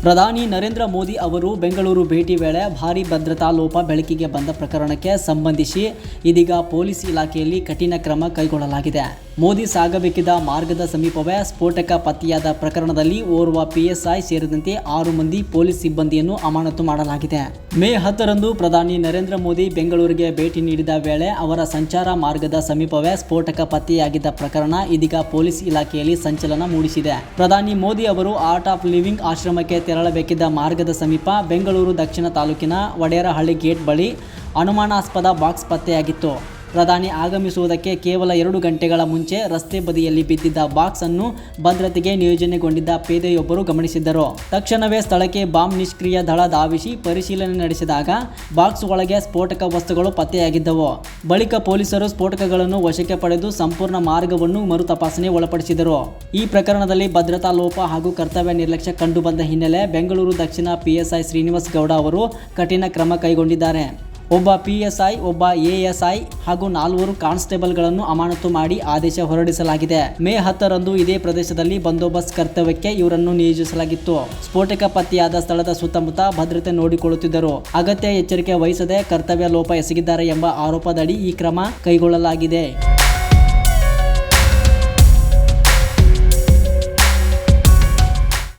ಪ್ರಧಾನಿ ನರೇಂದ್ರ ಮೋದಿ ಅವರು ಬೆಂಗಳೂರು ಭೇಟಿ ವೇಳೆ ಭಾರೀ ಭದ್ರತಾ ಲೋಪ ಬೆಳಕಿಗೆ ಬಂದ ಪ್ರಕರಣಕ್ಕೆ ಸಂಬಂಧಿಸಿ ಇದೀಗ ಪೊಲೀಸ್ ಇಲಾಖೆಯಲ್ಲಿ ಕಠಿಣ ಕ್ರಮ ಕೈಗೊಳ್ಳಲಾಗಿದೆ. ಮೋದಿ ಸಾಗಬೇಕಿದ್ದ ಮಾರ್ಗದ ಸಮೀಪವೇ ಸ್ಫೋಟಕ ಪತ್ತೆಯಾದ ಪ್ರಕರಣದಲ್ಲಿ ಓರ್ವ PSI ಸೇರಿದಂತೆ 6 ಮಂದಿ ಪೊಲೀಸ್ ಸಿಬ್ಬಂದಿಯನ್ನು ಅಮಾನತು ಮಾಡಲಾಗಿದೆ. ಮೇ 10ರಂದು ಪ್ರಧಾನಿ ನರೇಂದ್ರ ಮೋದಿ ಬೆಂಗಳೂರಿಗೆ ಭೇಟಿ ನೀಡಿದ ವೇಳೆ ಅವರ ಸಂಚಾರ ಮಾರ್ಗದ ಸಮೀಪವೇ ಸ್ಫೋಟಕ ಪತ್ತೆಯಾಗಿದ್ದ ಪ್ರಕರಣ ಇದೀಗ ಪೊಲೀಸ್ ಇಲಾಖೆಯಲ್ಲಿ ಸಂಚಲನ ಮೂಡಿಸಿದೆ. ಪ್ರಧಾನಿ ಮೋದಿ ಅವರು ಆರ್ಟ್ ಆಫ್ ಲಿವಿಂಗ್ ಆಶ್ರಮಕ್ಕೆ ತೆರಳಬೇಕಿದ್ದ ಮಾರ್ಗದ ಸಮೀಪ ಬೆಂಗಳೂರು ದಕ್ಷಿಣ ತಾಲೂಕಿನ ವಡೇರಹಳ್ಳಿ ಗೇಟ್ ಬಳಿ ಅನುಮಾನಾಸ್ಪದ ಬಾಕ್ಸ್ ಪತ್ತೆಯಾಗಿತ್ತು. ಪ್ರಧಾನಿ ಆಗಮಿಸುವುದಕ್ಕೆ ಕೇವಲ 2 ಗಂಟೆಗಳ ಮುಂಚೆ ರಸ್ತೆ ಬದಿಯಲ್ಲಿ ಬಿದ್ದಿದ್ದ ಬಾಕ್ಸ್ ಅನ್ನು ಭದ್ರತೆಗೆ ನಿಯೋಜನೆಗೊಂಡಿದ್ದ ಪೇದೆಯೊಬ್ಬರು ಗಮನಿಸಿದ್ದರು. ತಕ್ಷಣವೇ ಸ್ಥಳಕ್ಕೆ ಬಾಂಬ್ ನಿಷ್ಕ್ರಿಯ ದಳ ಧಾವಿಸಿ ಪರಿಶೀಲನೆ ನಡೆಸಿದಾಗ ಬಾಕ್ಸ್ ಒಳಗೆ ಸ್ಫೋಟಕ ವಸ್ತುಗಳು ಪತ್ತೆಯಾಗಿದ್ದವು. ಬಳಿಕ ಪೊಲೀಸರು ಸ್ಫೋಟಕಗಳನ್ನು ವಶಕ್ಕೆ ಪಡೆದು ಸಂಪೂರ್ಣ ಮಾರ್ಗವನ್ನು ಮರುತಪಾಸಣೆ ಒಳಪಡಿಸಿದರು. ಈ ಪ್ರಕರಣದಲ್ಲಿ ಭದ್ರತಾ ಲೋಪ ಹಾಗೂ ಕರ್ತವ್ಯ ನಿರ್ಲಕ್ಷ್ಯ ಕಂಡುಬಂದ ಹಿನ್ನೆಲೆ ಬೆಂಗಳೂರು ದಕ್ಷಿಣ PSI ಶ್ರೀನಿವಾಸ್ ಗೌಡ ಅವರು ಕಠಿಣ ಕ್ರಮ ಕೈಗೊಂಡಿದ್ದಾರೆ. ಒಬ್ಬ PSI, ಒಬ್ಬ ASI ಹಾಗೂ 4 ಕಾನ್ಸ್ಟೇಬಲ್ಗಳನ್ನು ಅಮಾನತು ಮಾಡಿ ಆದೇಶ ಹೊರಡಿಸಲಾಗಿದೆ. ಮೇ 10ರಂದು ಇದೇ ಪ್ರದೇಶದಲ್ಲಿ ಬಂದೋಬಸ್ತ್ ಕರ್ತವ್ಯಕ್ಕೆ ಇವರನ್ನು ನಿಯೋಜಿಸಲಾಗಿತ್ತು. ಸ್ಫೋಟಕ ಪತ್ತೆಯಾದ ಸ್ಥಳದ ಸುತ್ತಮುತ್ತ ಭದ್ರತೆ ನೋಡಿಕೊಳ್ಳುತ್ತಿದ್ದರು. ಅಗತ್ಯ ಎಚ್ಚರಿಕೆ ವಹಿಸದೆ ಕರ್ತವ್ಯ ಲೋಪ ಎಸಗಿದ್ದಾರೆ ಎಂಬ ಆರೋಪದಡಿ ಈ ಕ್ರಮ ಕೈಗೊಳ್ಳಲಾಗಿದೆ.